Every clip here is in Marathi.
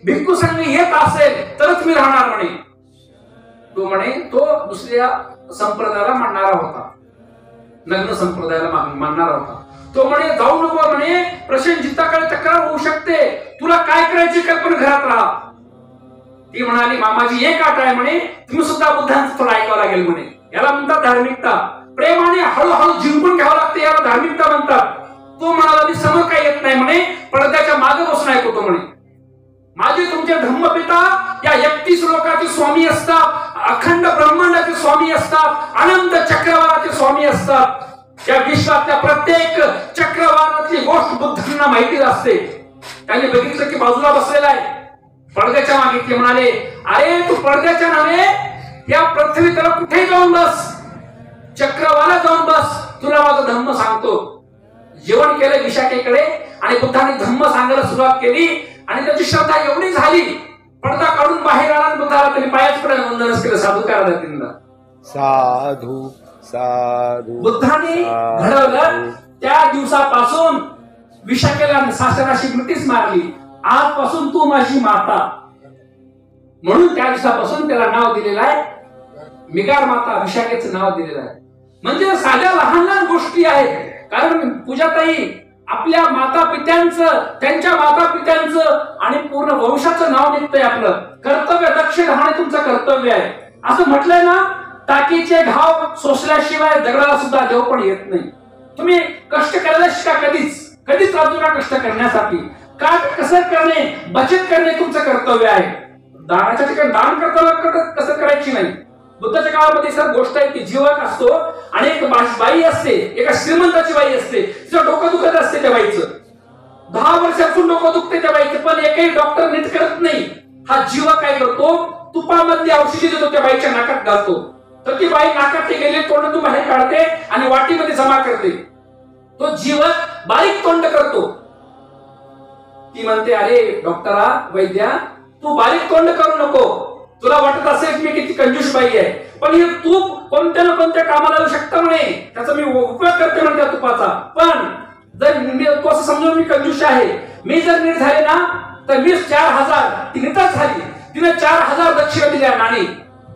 भिक्खू संघ येत असेल तरच मी राहणार म्हणे. तो म्हणे तो दुसऱ्या संप्रदायाला मानणारा होता, नग्न संप्रदायाला मानणारा होता. तो म्हणे जाऊ नको म्हणे, प्रसेनजिताकडे तक्रार होऊ शकते, तुला काय करायची कल्पना घरात राहा. ती म्हणाली मामाजी एक अट आहे म्हणे, तुम्ही सुद्धा बुद्धांचं थोडं ऐकावं लागेल म्हणे. याला म्हणतात धार्मिकता. प्रेमाने हळूहळू जिंकून घ्यावं लागते, याला धार्मिकता म्हणतात. तो म्हणाला मी समोर काही येत नाही म्हणे, पडद्याच्या मागे बसून ऐकतो म्हणे. माझे तुमचे धम्मपिता या 31 लोकाचे स्वामी असतात, अखंड ब्रह्मांडाचे स्वामी असतात, अनंत चक्रवाराचे स्वामी असतात. या विश्वातल्या प्रत्येक चक्रवारातली गोष्ट बुद्धांना माहिती असते. त्यांनी बघितलं की बाजूला बसलेला आहे पडद्याच्या मागे. ते म्हणाले अरे तू पडद्याच्या नावे या पृथ्वी त्याला कुठे जाऊन बस, चक्रवाला जाऊन बस, तुला माझं धम्म सांगतो. जेवण केलं विशाखेकडे आणि बुद्धाने धम्म सांगायला सुरुवात केली आणि त्याची श्रद्धा एवढी झाली, पडदा काढून बाहेर आला. बुद्धाला त्यांनी पायाच पडे वंदनच केलं साधुकाराला. त्यांना साधू साधू बुद्धाने घडवलं. त्या दिवसापासून विशाखेला सासराशी मिठीच मारली, आजपासून तू माझी माता म्हणून त्या दिवसापासून त्याला नाव दिलेलं आहे मिगार माता, विशाखेचं नाव दिलेलं आहे. म्हणजे साध्या लहान लहान गोष्टी आहेत. कारण पूजाताई आपल्या माता पित्यांचं, त्यांच्या माता पित्यांचं आणि पूर्ण वंशाचं नाव निघतंय. आपलं कर्तव्य दक्ष राहणे तुमचं कर्तव्य आहे. असं म्हटलंय ना, टाकीचे घाव सोसल्याशिवाय दगडाला सुद्धा देव पण येत नाही. तुम्ही कष्ट करायला शिका, कधीच राजू नका कष्ट करण्यासाठी. काट कसं करणे, बचत करणे तुमचं कर्तव्य आहे. दानाच्या ठिकाणी दान करताना कसं करायची नाही. बुद्धाच्या काळामध्ये सर गोष्ट आहे की जीवक असतो आणि एक बाई असते, एका श्रीमंताची बाई असते, तिचं डोकं दुखत असते. त्या बाईचं 10 वर्षापासून डोकं दुखते त्या बाईचं, पण एकही डॉक्टर नीट करत नाही. हा जीवक काय करतो, तुपामधली औषधी देतो, त्या बाईच्या नाकात घालतो. तर ती बाई नाकात गेले तोंडातून बाहेर काढते आणि वाटीमध्ये जमा करते. तो जीवक बारीक तोंड करतो. ती म्हणते अरे डॉक्टरा, वैद्या, तू बारीक तोंड करू नको. तुला वाटत असेल मी किती कंजूस बाई आहे, पण हे तूप कोणत्या ना कोणत्या कामाला येऊ शकतं म्हणे, त्याचा मी उपयोग करते म्हणे त्या तुपाचा. पण जर मी तो असं समजून मी कंजूस आहे, मी जर नीट झाले ना तर 4,000 ती नीटच झाली. तिने 4,000 दक्षिणा दिल्या नाणी.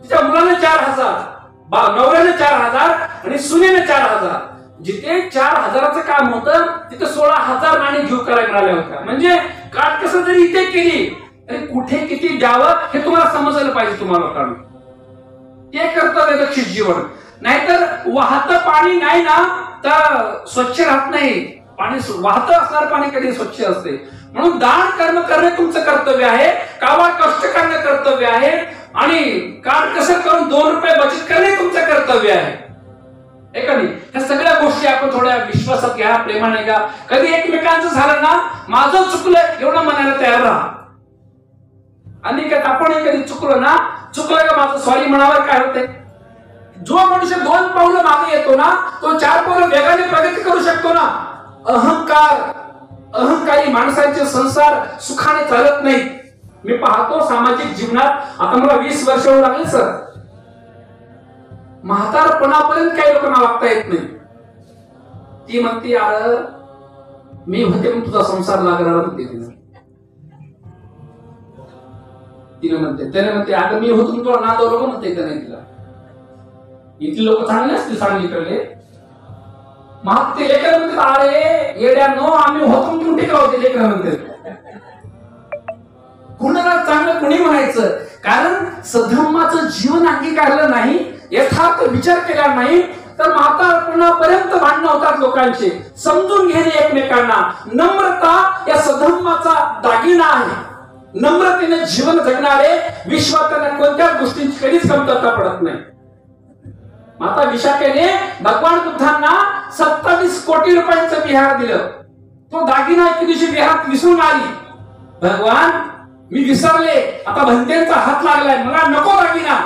तिच्या मुलाने 4,000, नवऱ्याने 4,000 आणि सुनेने 4,000. जिथे 4,000चं काम होतं तिथे 16,000 नाणी जीव करायला मिळाल्या होत्या. म्हणजे काटकसर जरी इथे केली तरी कुठे किती द्यावं हे तुम्हाला समजायला पाहिजे. तुम्हाला काढून ते कर्तव्य दक्षिण जीवन. नाहीतर वाहतं पाणी नाही ना तर स्वच्छ राहत नाही. पाणी वाहतं असणार पाणी कधी स्वच्छ असते. म्हणून दान कर्म करणे तुमचं कर्तव्य आहे, कावा कष्ट करणे कर्तव्य आहे आणि काट कसं करून 2 रुपये बचत करणे तुमचं कर्तव्य आहे. एखादी ह्या सगळ्या गोष्टी आपण थोड्या विश्वासात घ्या, प्रेमाने घ्या. कधी एकमेकांचं झालं ना, माझं चुकलं एवढं म्हणायला तयार राहा. आणि आपण कधी चुकलो का माझं सॉरी म्हणावर काय होते. जो मनुष्य 2 पावलं मागे येतो ना, तो 4 पावलं वेगाने प्रगती करू शकतो ना. अहंकारी माणसांचे संसार सुखाने चालत नाहीत. मी पाहतो सामाजिक जीवनात, आता मला 20 वर्ष होऊ लागले सर, म्हातारपणापर्यंत काही लोकांना वागता येत नाही. ती म्हणते अरे मी म्हणते मग तुझा संसार लागणार म्हणते. तिने म्हणते, त्याने म्हणते अगं मी होतो तुला नादवलं म्हणते. त्याने तिला इथली लोक चांगले असतील, सांगितले मग ते लेकर म्हणतात अरे येड्यानो आम्ही होतो म्हणून टिका होते. लेकर म्हणते कुणाला चांगलं कुणी म्हणायचं, कारण सधम्माचं जीवन अंगीकारलं नाही, यथार्थ विचार केला नाही तर म्हातारपणापर्यंत भांडणं होतात लोकांचे. समजून घेणे एकमेकांना, नम्रता या सधम्माचा दागिना आहे. नम्रतेने जीवन जगणारे विश्वात त्यांना कोणत्याच गोष्टींची कधीच कमतरता पडत नाही. माता विशाखेने भगवान बुद्धांना 27 कोटी रुपयांचं विहार दिलं. तो दागिना एके दिवशी विहारात विसरून आली. भगवान मी विसरले, आता भंतेचा हात लागलाय, मला नको दागिना.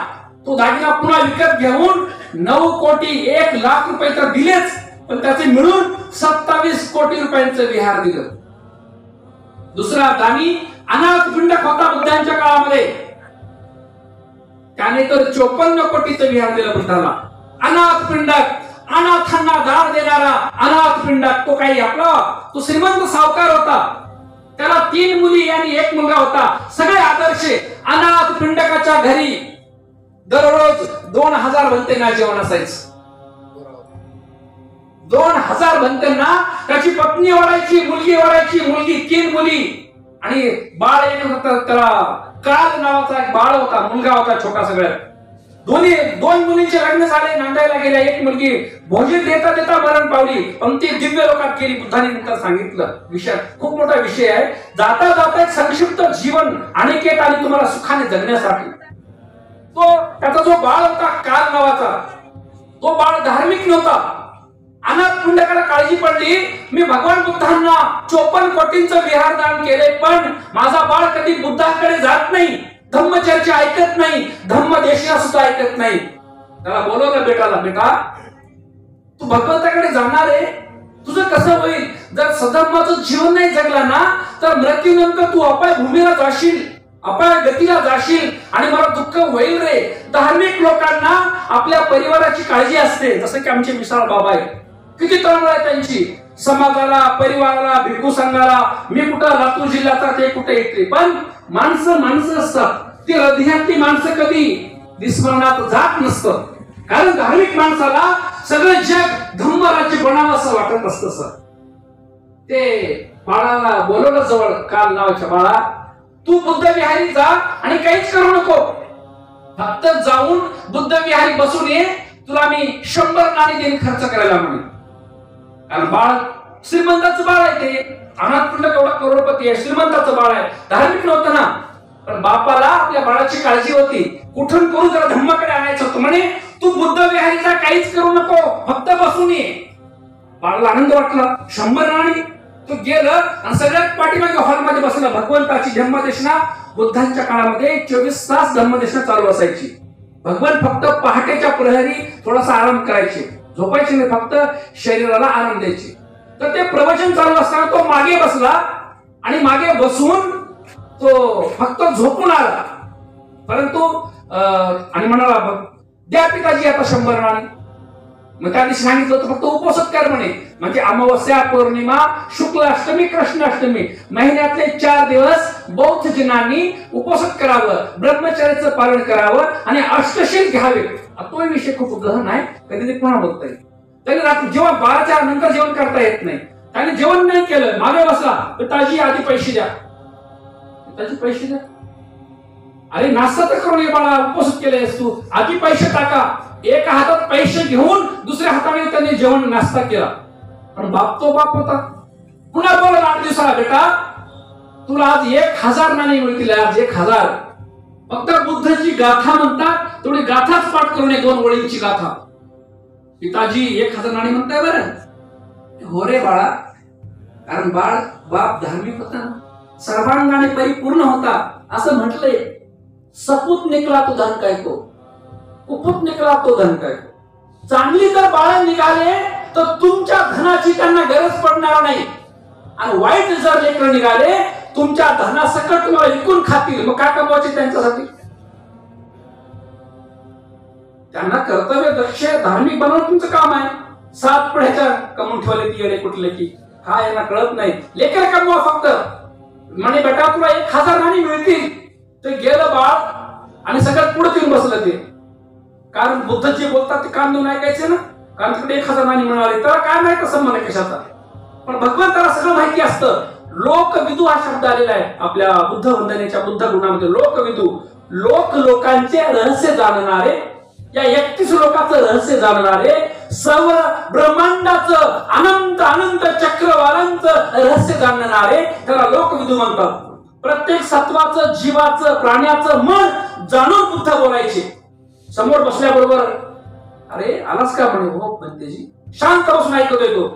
तो दागिना पुन्हा विकत घेऊन 9 कोटी 1 लाख रुपये तर दिलेच, पण त्याचे मिळून 27 कोटी रुपयांचं विहार दिलं. दुसरा दानी अनाथ पिंडक होता बुद्धांच्या काळामध्ये, त्याने तर 54 कोटीचं विहार दिलं बुद्धाला. अनाथ पिंडक, अनाथांना दान देणारा अनाथ पिंडक. तो काही आपला तो श्रीमंत सावकार होता, त्याला 3 मुली आणि 1 मुलगा होता. सगळे आदर्शे. अनाथ पिंडकाच्या घरी दररोज 2000 भंतेंना जेवण असायचं. 2000 भंतेंना त्याची पत्नी ओढायची, मुलगी ओढायची, मुलगी 3 मुली आणि बाळ एक होता. त्याला काल नावाचा एक बाळ होता, मुलगा होता छोटा सगळ्यात. 2 मुलींचे लग्न झाले, नांदायला गेल्या. 1 मुलगी भोजन देता देता मरण पावली, पण ती दिव्य लोकात गेली. बुद्धांनी नंतर सांगितलं. विषय खूप मोठा विषय आहे. जाता जाता एक संक्षिप्त जीवन अनिकेत आणि तुम्हाला सुखाने जगण्यासाठी. त्याचा जो बाळ होता काल नावाचा, तो बाळ धार्मिक नव्हता. अनाथ पिंडकाला काळजी पडली, मी भगवान बुद्धांना 54 कोटींचं विहार दान केले, पण माझा बाळ कधी बुद्धाकडे जात नाही, धम्मचर्चा ऐकत नाही, धम्मदेशना सुद्धा ऐकत नाही. त्याला बोलवलं बेटाला, बेटा तू भगवंताकडे जाणार आहे, तुझं कसं होईल? जर सधर्माचं जीवन नाही जगला ना, तर मृत्यूनंतर तू अपाय भूमीला जाशील, अपाय गतीला जाशील आणि मला दुःख होईल रे. धार्मिक लोकांना आपल्या परिवाराची काळजी असते. जसं की आमचे विशाल बाबा आहे, किती तळमळ आहे त्यांची, समाजाला, परिवाराला, भिक्खू संघाला. मी कुठं लातूर जिल्ह्याचा, ते कुठे येते, पण माणसं असतात. ती हृदयातली माणसं कधी विस्मरणात जात नसतं. कारण धार्मिक माणसाला सगळं जग धम्मराज्य बनावं असं वाटत असतं. सर ते बाळाला बोलवलं जवळ, काल नावाच्या बाळा, तू बुद्ध विहारी जा आणि काहीच करू नको, फक्त जाऊन बुद्ध विहारी बसून ये, तुला मी 100 नाणी देईन खर्च करायला म्हणे. कारण बाळ श्रीमंताचं बाळ आहे, ते अनाथ पिंडक एवढा करोडपती आहे, श्रीमंताचं बाळ आहे, धार्मिक नव्हतं ना. पण बापाला आपल्या बाळाची काळजी होती, कुठून करून जरा धम्माकडे आणायचं होतं. म्हणे तू बुद्ध विहारीचा काहीच करू नको, फक्त बसून ये. बाळाला आनंद वाटला. 100 नाणी. तो गेलं आणि सगळ्यात पाठीमागे हॉलमध्ये बसला. भगवंताची धम्मदेशना बुद्धांच्या काळामध्ये 24 तास धम्मदेशना चालू असायची. भगवान फक्त पहाटेच्या प्रहरी थोडासा आराम करायचे, झोपायचे नाही, फक्त शरीराला आराम द्यायचे. तर ते प्रवचन चालू असताना तो मागे बसला आणि मागे बसून तो फक्त झोपून आला. परंतु आणि म्हणाला, द्या पिताजी आता 100 नाणी. मग त्या दिवशी सांगितलं होतं फक्त उपवास कर म्हणे. म्हणजे अमावस्या, पौर्णिमा, शुक्ल अष्टमी, कृष्ण अष्टमी, महिन्यातले 4 दिवस बौद्ध जनांनी उपवास करावं, ब्रह्मचर्याचं पालन करावं आणि अष्टशील घ्यावे. तो विषय खूप गहन आहे, कधी ते पुन्हा बोलता येईल. त्याने रात्री जेव्हा 12च्या नंतर जेवण करता येत नाही, त्याने जेवण नाही केलं, मागे बसला. पिताजी आधी पैसे द्या. पिताजी पैसे द्या. अरे नाश्ता तर करून ये बाळा, उपवास केलेस तू, आधी पैसे टाका. एका हातात पैसे घेऊन दुसऱ्या हाताने त्यांनी जेवण नाश्ता केला. पण बाप तो बाप होता. पुन्हा बोला 8 दिवसाला, बेटा तुला आज 1000 नाणी मिळतील, आज 1000. फक्त बुद्धची गाथा म्हणतात, तेवढी गाथाच पाठ करून 2 ओळींची गाथा. पिताजी 1000 नाणी म्हणताय बरं? हो रे बाळा, कारण बाप धार्मिक होता, सर्वांगाने परिपूर्ण होता. असं म्हटलंय, सपूत निकला तो धन काय को, कुपूत निकला तो धन काय को. चांगली जर बाळ निघाले तर तुमच्या धनाची त्यांना गरज पडणार नाही, आणि वाईट जर लेकरं निघाले तुमच्या धनासकट तुम्हाला विकून खातील. मग काय कमवायचे त्यांच्यासाठी? त्यांना कर्तव्य दक्ष धार्मिक बनवणं तुमचं काम आहे. 7 पिढ्याच्या कमवून ठेवले ती येणे कुठले की हा यांना कळत नाही. लेकर कमवा फक्त. म्हणे बेटा तुला 1000 नाणी मिळतील. ते गेलं बाळ आणि सगळ्यात पुढे येऊन बसलं ते. कारण बुद्ध जे बोलतात ते काम देऊन ऐकायचे ना, कारण तिकडे 1000 नाणी मिळाली, त्याला काय माहिती संबंध कशाचा. पण भगवंताला सगळं माहिती असतं. लोकविदू हा शब्द आलेला आहे आपल्या बुद्ध वंदनेच्या बुद्ध गुणामध्ये. लोकविदू, लोकांचे रहस्य जाणणारे, या 31 लोकांचं रहस्य जाणणारे, सर्व ब्रह्मांडाचं अनंत चक्रवालांचं रहस्य जाणणारे, त्याला लोकविदू म्हणतात. प्रत्येक सत्वाचं, जीवाचं, प्राण्याचं मन जाणून बुद्ध बोलायचे. समोर बसल्याबरोबर अरे आलास का म्हणे, हो पंतेजी, शांत बसून ऐकतोय तो.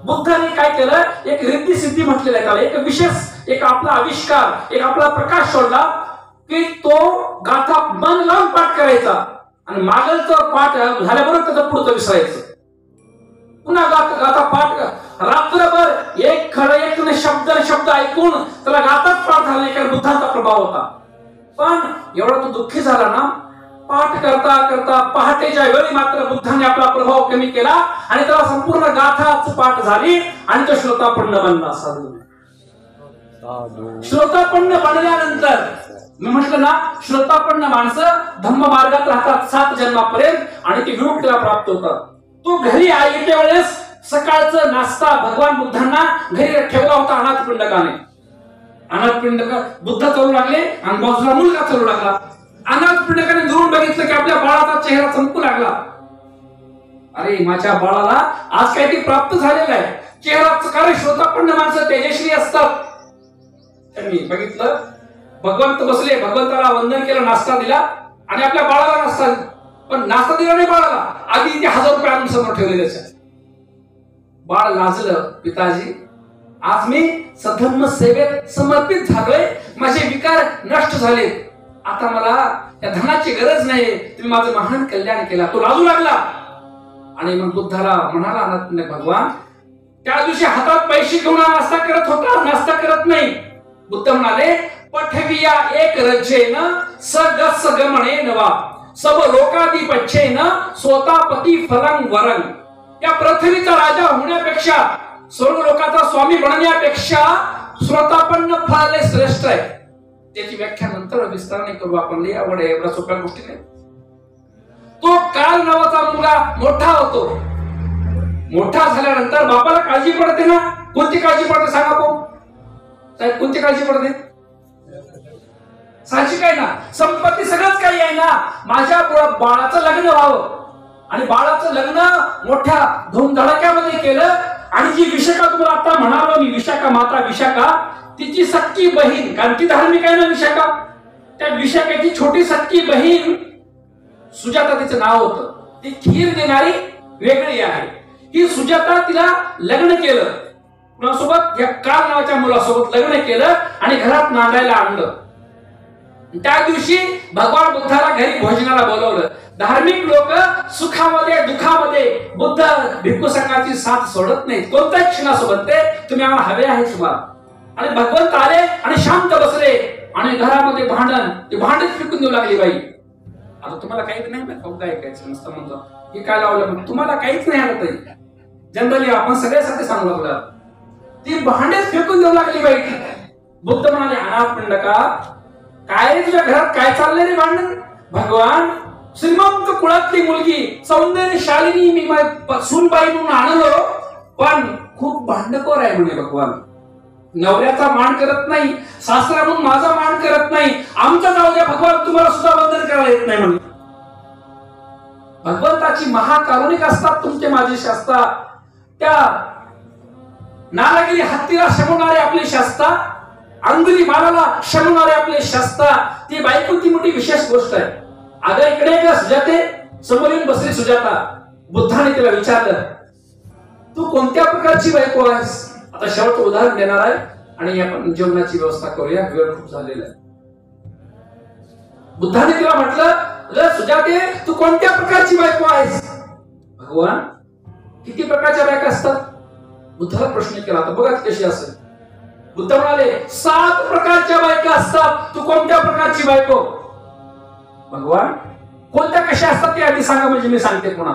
बुद्धाने काय केलं, एक रिद्धी सिद्धी म्हटलेलं आहे त्याला, एक विशेष, एक आपला आविष्कार, एक आपला प्रकाश सोडला की तो गाथा मन लावून पाठ करायचा आणि मागलचं पाठ झाल्याबरोबर त्याचं पुढचं विसरायचं. पुन्हा गाथा पाठ रात्रभर एक शब्द ऐकून त्याला गाथाच पाठ झाला नाही, कारण बुद्धांचा प्रभाव होता. पण एवढा तो दुःखी झाला ना, पाठ करता करता पहाटेच्या वेळी मात्र बुद्धाने आपला प्रभाव कमी केला आणि त्याला संपूर्ण गाथाच पाठ झाली आणि तो श्रोतापन्न बनला. साधू साधू श्रोतापन्न बनल्यानंतर मी म्हटलं ना, श्रोतापन्न माणसं धम्म मार्गात राहतात 7 जन्मापर्यंत आणि ते विमुक्तीला प्राप्त होतात. तो घरी येत्या वेळेस सकाळचं नाश्ता भगवान बुद्धांना घरी ठेवला होता अनाथपिंडकाने. अनाथपिंडक बुद्ध चालू लागले आणि बाजूला मुलगा चालू लागला. अनाथपिंडकाने दुरून बघितलं की आपल्या बाळाचा चेहरा चमकू लागला. अरे माझ्या बाळाला आज काहीतरी प्राप्त झालेलं आहे. चेहरा कारण श्रोतापन्न माणसं तेजस्वी असतात. त्यांनी बघितलं भगवंत बसले, भगवंताला वंदन केलं, नाश्ता दिला आणि आपल्या बाळाला नाश्ता दिला. पण नाश्ता दिला नाही बाळाला, आधी ते 1000 रुपये आणून समोर ठेवले त्याच्या. बाळ लाजलं, पिताजी आज मी सधम्म सेवेत समर्पित झालोय, माझे विकार नष्ट झाले, आता मला या धनाची गरज नाही, तुम्ही माझं महान कल्याण केला. तो लाजू लागला आणि मग बुद्धाला म्हणाला अनाथ भगवान, त्या दिवशी हातात पैसे घेऊन नाश्ता करत होता, नाश्ता करत नाही. बुद्ध म्हणाले पठविया एक रज्जेन सगस गमणे नवा सब लोकाधिपच्छेन स्वतापती फलंग वरंग. या पृथ्वीचा राजा होण्यापेक्षा, सर्व लोकांचा स्वामी बनण्यापेक्षा स्वतापन्न फळ श्रेष्ठ आहे. त्याची व्याख्या नंतर विस्ताराने करू आपण, लई आवड आहे, एवढ्या सोप्या गोष्टी नाही. तो काल नावाचा मुलगा मोठा होतो. मोठा झाल्यानंतर बापाला काळजी पडते ना. कोणती काळजी पडते सांगा भाऊ साहेब, कोणती काळजी पडते? साहजिक आहे ना, संपत्ती सगळंच काही आहे ना. माझ्या बाळाचं लग्न व्हावं आणि बाळाचं लग्न मोठ्या धूमधडाक्यामध्ये केलं आणि जी विशाखा तुम्हाला आता म्हणालो मी, विशाखा माता विशाखा, तिची सक्की बहीण, कारण ती धार्मिक आहे ना विशाखा, त्या विशाखाची छोटी सक्की बहीण सुजाता तिचं नाव होतं. ती खीर देणारी वेगळी आहे. ही सुजाता तिला लग्न केलं कुणासोबत? या काल नावाच्या मुलासोबत लग्न केलं आणि घरात नांदायला आणलं. त्या दिवशी भगवान बुद्धाला घरी भोजनाला बोलवलं. धार्मिक लोक सुखामध्ये दुःखामध्ये बुद्ध भिक्खू संघाची साथ सोडत नाहीत. कोणत्याही क्षणासोबत ते तुम्ही आम्हाला हवे आहे तुम्हाला. आणि भगवंत आले आणि शांत बसले आणि घरामध्ये भांडण, ते भांडण फेकून देऊ लागली बाई. आता तुम्हाला काहीच नाही काय ऐकायचं नसतं म्हणतो हे काय लावलं, तुम्हाला काहीच नाही आलं तरी जनरली आपण सगळ्यासाठी सांगू लागला. ती भांडेच फेकून देऊ लागली बाई. बुद्ध म्हणाले अनाथपिंडका, काय रे तुझ्या घरात काय चाललंय रे भांडण? भगवान श्रीमंत कुळातली मुलगी सौंदर्यशालिनी मी सूनबाई म्हणून आणलो, पण खूप भांडखोर आहे म्हणे भगवान. नवऱ्याचा मान करत नाही, सासरा म्हणून माझा मान करत नाही, आमचा जाऊ द्या भगवान, तुम्हाला सुद्धा वंदन करायला येत नाही म्हणे. भगवंताची महाकारुणिक असतात तुमचे माझे शास्ता. त्या नालागिरी हत्तीला शमवणारे आपले शास्ता, अंगुली मालाला शमवणारे आपले शास्ता. ती बायको ती मोठी विशेष गोष्ट आहे. अगं इकडे का सुजाते, समोर येऊन बसली सुजाता. बुद्धाने तिला विचारलं तू कोणत्या प्रकारची बायको आहेस? आता शेवटचं उदाहरण देणार आहे आणि आपण जेवणाची व्यवस्था करूया, वेळ खूप झालेला आहे. बुद्धाने तिला म्हटलं सुजाते तू कोणत्या प्रकारची बायको आहेस? भगवान किती प्रकारच्या बायका असतात? बुद्धाला प्रश्न केला. तर बघा कशी असेल. बुद्ध म्हणाले 7 प्रकारच्या बायका असतात, तू कोणत्या प्रकारची बायको? भगवान कोणत्या कशा असतात ते आधी सांगा, म्हणजे मी सांगते पुन्हा.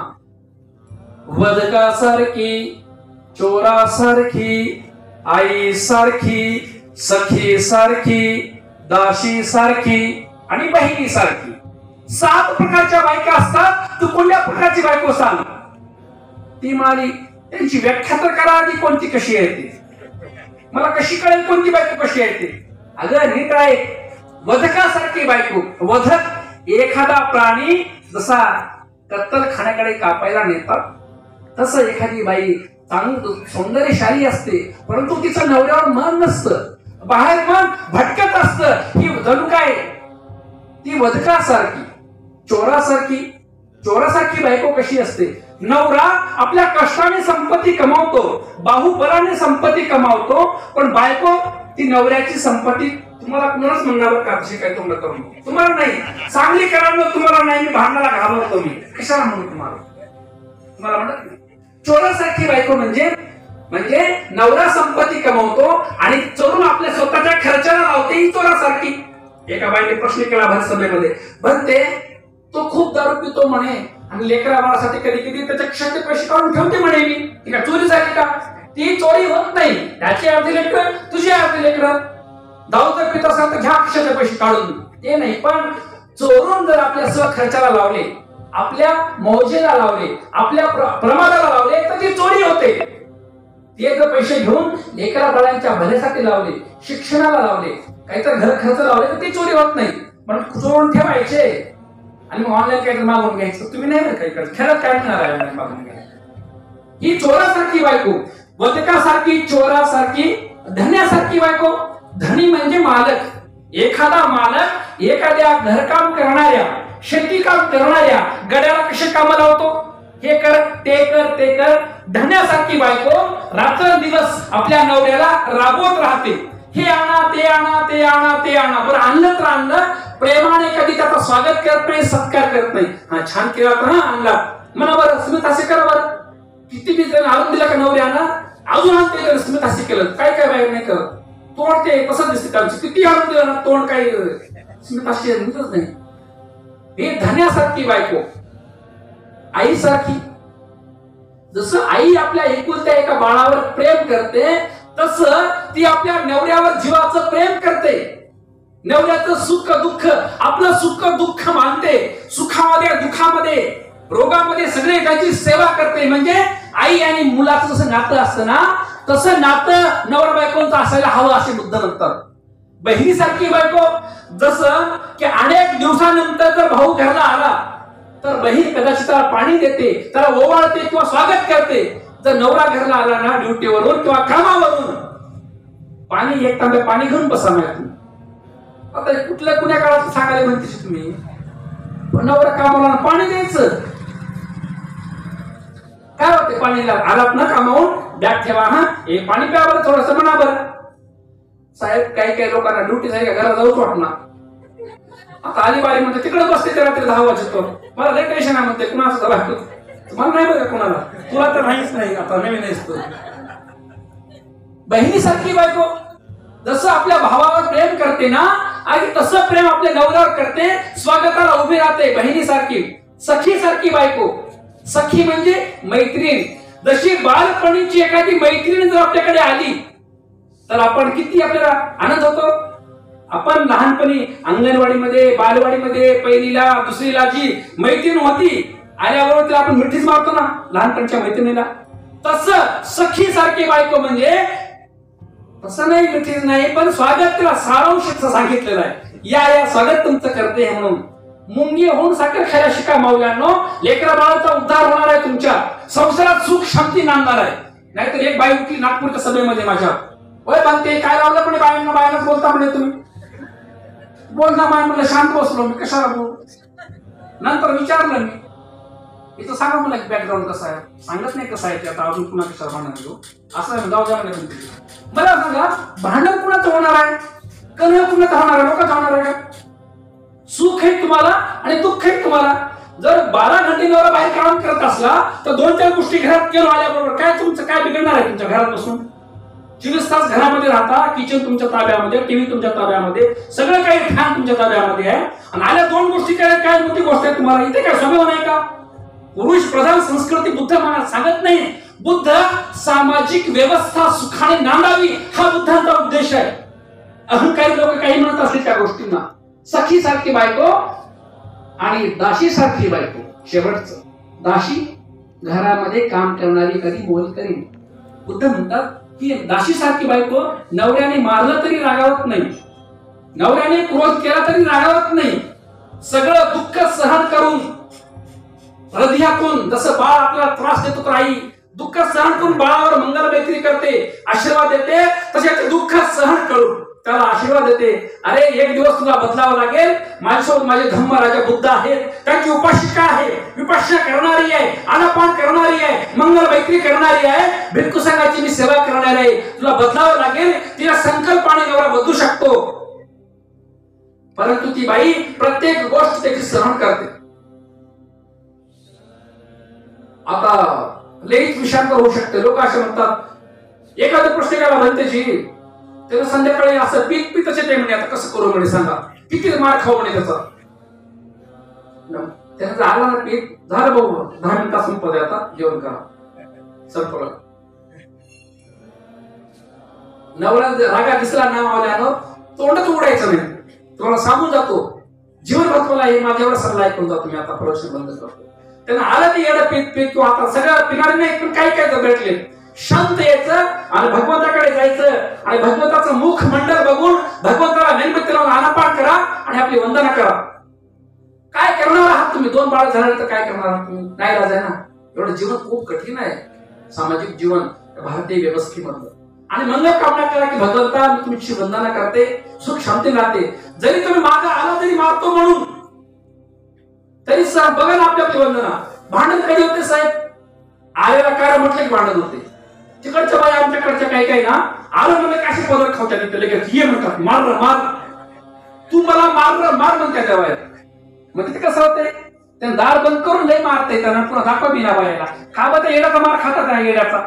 वदकासारखी, चोरासारखी, आई सारखी, सखी सारखी, दाशी सारखी आणि बहिणी सारखी. 7 प्रकारच्या बायका असतात, तू कोणत्या प्रकारची बायको सांग? ती म्हणाली त्यांची व्याख्या तर करा आधी, कोणती कशी आहे ती, मला कशी कळेल कोणती बायको कशी आहे ती? अगं नीट आहे, वधकासारखी बायको. वधक एखादा प्राणी जसा कत्तल खाण्याकडे कापायला नेतात तसं एखादी बाई चांगली सौंदर्यशाली असते, परंतु तिचं नवऱ्यावर मन नसतं, बाहेर मन भटकत असतं. ही जणू काय ती वधकासारखी, चोरासारखी. चोरासारखी बायको कशी असते? नवरा आपल्या कष्टाने संपत्ती कमावतो, बाहुबलाने संपत्ती कमावतो, पण बायको ती नवऱ्याची संपत्ती तुम्हाला कुणालाच म्हणणार का काय तोंड करून, तुम्हाला नाही चांगली करावं, तुम्हाला नाही मी भांडणाला घाबरतो, मी कशाला म्हणू तुम्हाला म्हणत नाही. चोरासारखी बायको म्हणजे नवरा संपत्ती कमवतो आणि चोरून आपल्या स्वतःच्या खर्चाला लावते, ही चोरासारखी. एका बाईने प्रश्न केला भरसभेमध्ये, म्हणते तो खूप दारू पितो म्हणे आणि लेकरा बाळासाठी कधी कधी त्याच्या खिशातले पैसे काढून ठेवते म्हणे मी, ती का चोरी झाली का? ती चोरी होत नाही, त्याची अर्धी लेकर तुझी अर्धी लेकर. दारू जर पित असाल तर घ्या खिशातले पैसे काढून, ते नाही. पण चोरून जर आपल्या स्व खर्चाला लावले, आपल्या मौजेला लावले, आपल्या प्रमादाला लावले तर ती चोरी होते. ते जर पैसे घेऊन लेकरा बाळांच्या भल्यासाठी लावले, शिक्षणाला लावले, काहीतरी घर खर्च लावले तर ती चोरी होत नाही. म्हणून चोरून ठेवायचे आणि मग ऑनलाईन काहीतरी मागून घ्यायचं. तुम्ही नाही काही करत, खेळत काय मिळणार आहे ऑनलाईन मागून घ्यायचं. ही चोरासारखी बायको, बदकासारखी, चोरासारखी, धन्यासारखी बायको. धनी म्हणजे मालक. एखादा मालक एखाद्या घरकाम करणाऱ्या, शेती काम करणाऱ्या गड्याला कसे काम लावतो, हे कर ते कर ते कर. धन्यासारखी बायको रात्रंदिवस आपल्या नवऱ्याला राबवत राहते. हे आणा ते आणा ते आणा ते आणा. बरं आणलं तर आणलं, प्रेमाने कधी त्याचा स्वागत करत नाही, सत्कार करत नाही. हा छान केला तर हा आणला म्हणा. बरं स्मित असे करा. बरं किती बी जण आणून दिला का नवऱ्यानं, अजून आणते स्मित असे केलं. काय काय बाहेर नाही करत, तोंड ते तसंच दिसते त्यांचं. किती आणून दिलं ना तोंड काही स्मित असे निघतच नाही. हे धन्यासारखी बायको. आईसारखी, जसं आई आपल्या एकुलत्या एका बाळावर प्रेम करते तसं ती आपल्या नवऱ्यावर जीवाचं प्रेम करते. नवऱ्याचं सुख दुःख आपलं सुख दुःख मानते. सुखामध्ये दुःखामध्ये रोगामध्ये सगळे त्याची सेवा करते. म्हणजे आई आणि मुलाचं जसं नातं असतं ना, तसं नातं नवरा बायकोंचं असायला हवं असे बुद्ध म्हणतात. बहिणीसारखी बायको, जसं की अनेक दिवसानंतर जर भाऊ घरला आला तर बहीण कदाचित त्याला पाणी देते, त्याला ओवाळते किंवा स्वागत करते. जर नवरा घरला आला ना ड्युटीवरून किंवा कामावरून, पाणी एक तांब्या पाणी घेऊन बसा माहिती. आता कुठल्या कुण्या काळात सांगायला म्हणते तुम्ही, नवरा कामाला पाणी द्यायचं. काय होते पाणीला आलात ना कामावून, बॅग ठेवा, हा हे पाणी प्या बरं, थोडस म्हणा बरं. साहेब काही काही लोकांना ड्युटी झाली का घरात जाऊच वाटणार. आता आली बारी म्हणते तिकडे बसते ते रात्री 10 वाजतो. मला लय टेन्शन आहे म्हणते, कुणाचं बायको तुम्हाला नाही बघा, कुणाला तुला तर नाहीच नाही, आता नवीन असतो. बहिणीसारखी बायको, जसं आपल्या भावावर प्रेम करते ना, आणि तसं प्रेम आपल्या नवऱ्यावर करते, स्वागताला उभी राहते. बहिणीसारखी. सखीसारखी बायको. सखी म्हणजे मैत्रीण. जशी बालपणीची एखादी मैत्रीण जर आपल्याकडे आली तर आपण किती आपल्याला आनंद होतो. आपण लहानपणी अंगणवाडीमध्ये, बालवाडीमध्ये, पहिलीला दुसरीला जी मैत्रीण होती, आल्याबरोबर तिला आपण मिठीच मारतो ना लहानपणच्या मैत्रिणीला. तसं सखी सारखी बायको म्हणजे तसं नाही, मिठीच नाही, पण स्वागत तिला सारांश सांगितलेलं आहे. या स्वागत तुमचं करते म्हणून. मुंगी होऊन साखर खायला शिका माऊल्यांनो. लेकरा बाळाचा उद्धार होणार आहे, तुमच्या संसारात सुख शांती नांदणार आहे. नाहीतर एक बाई उठली नागपूरच्या सभेमध्ये माझ्या, होय पण ते काय लावलं पण बायांनाच बोलता म्हणे तुम्ही. बोल ना माय म्हणलं, शांत बसलो मी, कशाला बोल. नंतर विचारलं मी, इथं सांगा मला बॅकग्राऊंड कसं आहे. सांगत नाही कसं आहे ते, आता अजून पुन्हा कशाला भांडण घेऊ असं आहे. जाऊ द्या म्हणजे मला सांगा, भांडण कुणाचं होणार आहे, कलह कुणाचं होणार आहे, लोकांचं होणार आहे का. सुख आहे तुम्हाला आणि दुःख आहे तुम्हाला. जर 12 घंटे नवरा बाहेर काम करत असला तर 2-4 गोष्टी घरात केलं आल्याबरोबर काय तुमचं काय बिघडणार आहे. तुमच्या घरात बसून 24 तास घरामध्ये राहता, किचन तुमच्या ताब्यामध्ये, टीव्ही तुमच्या ताब्यामध्ये, सगळं काही फॅन तुमच्या ताब्यामध्ये आहे, आणि आल्या 2 गोष्टी काय मोठी गोष्ट आहे तुम्हाला. इथे काय स्वभाव नाही का. पुरुष प्रधान संस्कृती बुद्ध मला सांगत नाही. बुद्ध सामाजिक व्यवस्था सुखाने नांदावी हा बुद्धांचा उद्देश आहे. अहंकारी लोक काही म्हणत असतील त्या गोष्टींना. सखी सारखी बायको आणि दाशी सारखी बायको. शेवटचं, दाशी घरामध्ये काम करणारी कधी मोल करीन. बुद्ध म्हणतात की दाशी सारखी बायको नवऱ्याने मारलं तरी रागावत नाही, नवऱ्याने क्रोध केला तरी रागावत नाही. सगळं दुःख सहन करून हृदयातून, जसं बाळ आपल्याला त्रास देतो तर आई दुःख सहन करून बाळावर मंगल मैत्री करते, आशीर्वाद देते, तसे दुःख सहन करून त्याला आशीर्वाद देते. अरे एक दिवस तुला बदलावं लागेल. माझ्यासोबत माझे धम्म राजा बुद्ध आहेत, त्यांची उपासिका आहे, विपश्यना करणारी आहे, आनापान करणारी आहे, मंगल मैत्री करणारी आहे, भिक्खू संघाची मी सेवा करणारी आहे. तुला बदलावं लागेल. तिला संकल्पाने नवरा बदलू शकतो, परंतु ती बाई प्रत्येक गोष्ट त्याची सहन करते. आता लईच विषांतर होऊ शकते. लोक असे म्हणतात, एखाद्या पुस्तकाला म्हणतेची त्याला संध्याकाळी असं पीत असे ते म्हणे, आता कसं करू म्हणे सांगा, किती मार खाऊ म्हणे त्याचा. त्याचं आला ना पीत, झालं भाऊ 10 मिनिटात संपत, आता जेवण करा, संपलं. नवरा रागा दिसला ना मावल्यानं तोंडच उघडायचं नाही. तुम्हाला सांगून जातो जीवनभर तुम्हाला हे माझ्या एवढा सल्ला ऐकून जातो मी आता प्रवचन बंद करतो. त्यांना आलं ते येणं पीत पीत किंवा आता सगळं पिणार नाही पण काही काय भेटले शांत यायचं आणि भगवंताकडे जायचं आणि भगवंताचं मुख मंडळ बघून भगवंताला नैवेद्य लावून आनापान करा आणि आपली वंदना करा. काय करणार आहात तुम्ही? 2 बाळ झाल्यानंतर काय करणार आहात तुम्ही? नाही राजा ना. एवढं जीवन खूप कठीण आहे सामाजिक जीवन भारतीय व्यवस्थेमधलं. आणि मंगल कामना करा की भगवंता मी तुमची वंदना करते, सुख शांती राहते. जरी तुम्ही मागे आला तरी मारतो म्हणून तरी बघा ना आपली वंदना. भांडण कधी होते साहेब? आलेला काय म्हटलं की भांडण होते. तिकडच्या बाई आमच्याकडच्या काही काही ना आलं म्हणलं काशी पदर खावच्या तिथे लगेच ये म्हणतात मार मार तू मला मार मार म्हणते त्या बाया. मग तिथे कसं होते त्यांना दार बंद करून लय मारते त्यांना पुन्हा दाखवा बिना बायाला का बा त्या येड्याचा मार खातात त्या येड्याचा.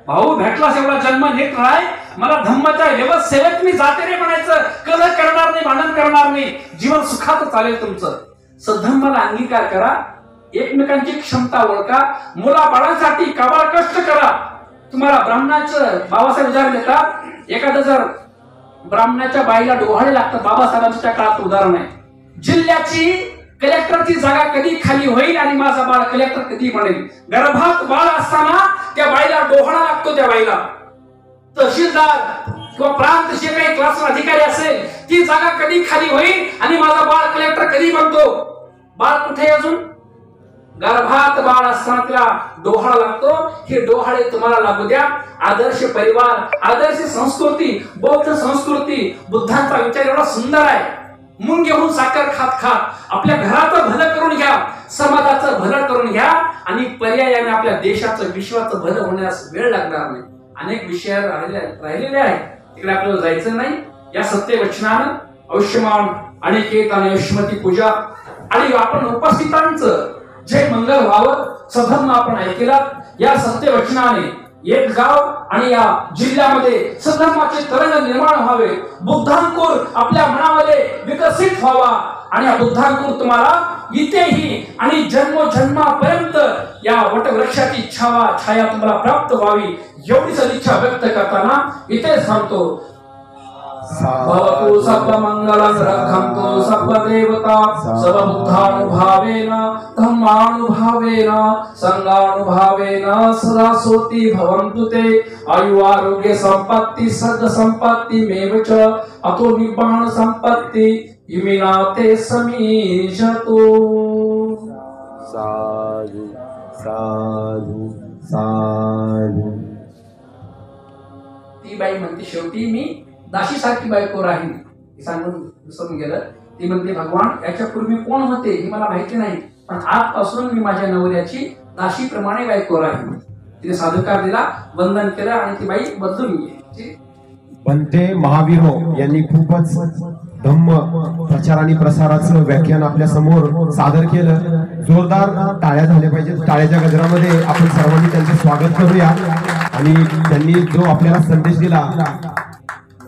भाऊ भेटला एवढा जन्म नीट राय मला धम्माच्या व्यवस्थेत मी जाते रे म्हणायचं. कलह करणार नाही, भांडण करणार नाही, जीवन सुखात चालेल तुमचं. सद्धम्माला अंगीकार करा, एकमेकांची क्षमता ओळखा, मुलाबाळांसाठी काबाड कष्ट करा. तुम्हाला ब्राह्मणाचं बाबासाहेब उदाहरण देतात. एखादं जर ब्राह्मणाच्या बाईला डोहाळे लागतात बाबासाहेबांच्या काळात उदाहरण आहे. जिल्ह्याची कलेक्टरची जागा कधी खाली होईल आणि माझा बाळ कलेक्टर कधी बनेल. गर्भात बाळ असताना त्या बाईला डोहाळा लागतो. त्या बाईला तहसीलदार किंवा प्रांत जे काही क्लास अधिकारी असेल ती जागा कधी खाली होईल आणि माझा बाळ कलेक्टर कधी बनतो. बाळ कुठे अजून गर्भात बाळ असताना तिला डोहाळा लागतो. हे डोहाळे तुम्हाला लागू द्या. आदर्श परिवार, आदर्श संस्कृती, बौद्ध संस्कृती, बुद्धांचा विचार एवढा सुंदर आहे. मुंग घेऊन साखर खात खात आपल्या घराचं भलं करून घ्या, समाजाचं भलं करून घ्या आणि पर्यायाने आपल्या देशाचं विश्वाचं भलं होण्यास वेळ लागणार नाही. अनेक विषय राहिलेले आहेत तिकडे आपल्याला जायचं नाही. या सत्य वचनानं आयुष्यमान अनिकेत आणि यशमती पूजा आणि आपण उपस्थितांचं जे मंगल व्हावं. सधम्म आपण ऐकला. या सत्य वचनाने एक गाव आणि या जिल्ह्यामध्ये सधम्माचे तरंग निर्माण व्हावे. बुद्धांकुर आपल्या मनामध्ये विकसित व्हावा आणि हा बुद्धांकुर तुम्हाला इथेही आणि जन्मोजन्मापर्यंत या वटवृक्षाची छाया तुम्हाला प्राप्त व्हावी एवढी सदिच्छा व्यक्त करताना इथे सांगतो. भवतु सर्वमंगलं रक्षन्तु सर्वदेवता सर्वबुद्धानुभावेन धम्मानुभावेन संघानुभावेन सदा सोति भवन्तु ते आयु आरोग्य संपत्ति सद् संपत्ति मेव च अतो निब्बाण संपत्ति इमिना ते समीशतु. साधु साधु साधु. ती बाई म्हणते शेवटी मी दाशी सारखी बायको राहील सांगून विसरून गेलं. ती म्हणते भगवान याच्यापूर्वी कोण होते हे मला माहिती नाही पण आजपासून मी माझ्या नवऱ्याची दाशीप्रमाणे बायको राहील. तिने साधुकार दिला, वंदन केलं आणि ती बाई बदलून गेली. बनते महावीरो यांनी खूपच धम्म प्रचार आणि प्रसाराचं व्याख्यान आपल्या समोर सादर केलं. जोरदार टाळ्या झाल्या पाहिजेत. टाळ्याच्या गजरामध्ये आपण सर्वांनी त्यांचं स्वागत करूया आणि त्यांनी जो आपल्याला संदेश दिला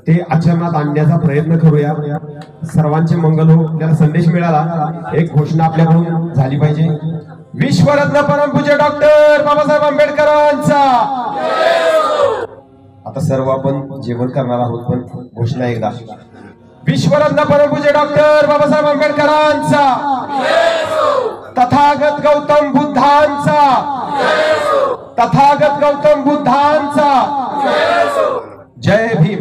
ते आचरणात आणण्याचा प्रयत्न करूया. सर्वांचे मंगल हो. आपल्याला संदेश मिळाला. एक घोषणा आपल्याकडून झाली पाहिजे. विश्वरत्न परमपूज्य डॉक्टर बाबासाहेब आंबेडकरांचा. आता सर्व आपण जेवण करणार आहोत पण घोषणा एकदा. विश्वरत्न परमपूज्य डॉक्टर बाबासाहेब आंबेडकरांचा. तथागत गौतम बुद्धांचा. तथागत गौतम बुद्धांचा. जय भीम.